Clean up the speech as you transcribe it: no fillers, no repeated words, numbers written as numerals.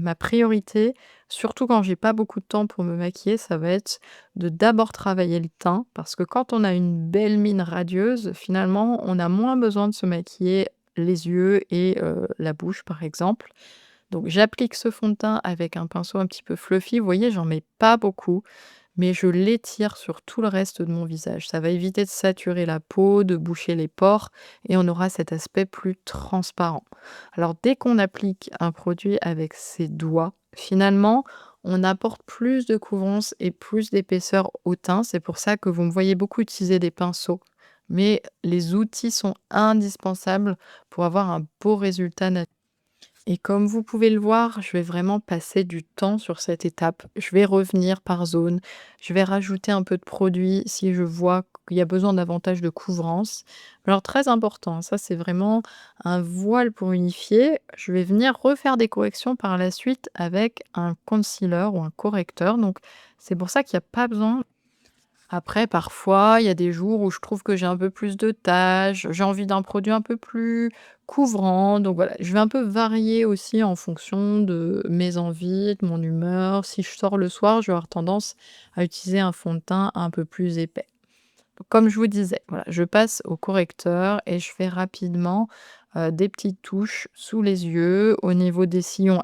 ma priorité, surtout quand j'ai pas beaucoup de temps pour me maquiller, ça va être de d'abord travailler le teint parce que quand on a une belle mine radieuse, finalement, on a moins besoin de se maquiller les yeux et la bouche, par exemple. Donc j'applique ce fond de teint avec un pinceau un petit peu fluffy. Vous voyez, j'en mets pas beaucoup, mais je l'étire sur tout le reste de mon visage. Ça va éviter de saturer la peau, de boucher les pores et on aura cet aspect plus transparent. Alors dès qu'on applique un produit avec ses doigts, finalement, on apporte plus de couvrance et plus d'épaisseur au teint. C'est pour ça que vous me voyez beaucoup utiliser des pinceaux. Mais les outils sont indispensables pour avoir un beau résultat naturel. Et comme vous pouvez le voir, je vais vraiment passer du temps sur cette étape. Je vais revenir par zone. Je vais rajouter un peu de produit si je vois qu'il y a besoin davantage de couvrance. Alors très important, ça c'est vraiment un voile pour unifier. Je vais venir refaire des corrections par la suite avec un concealer ou un correcteur. Donc c'est pour ça qu'il n'y a pas besoin. Après, parfois, il y a des jours où je trouve que j'ai un peu plus de taches, j'ai envie d'un produit un peu plus couvrant. Donc voilà, je vais un peu varier aussi en fonction de mes envies, de mon humeur. Si je sors le soir, je vais avoir tendance à utiliser un fond de teint un peu plus épais. Donc, comme je vous disais, voilà, je passe au correcteur et je fais rapidement des petites touches sous les yeux, au niveau des sillons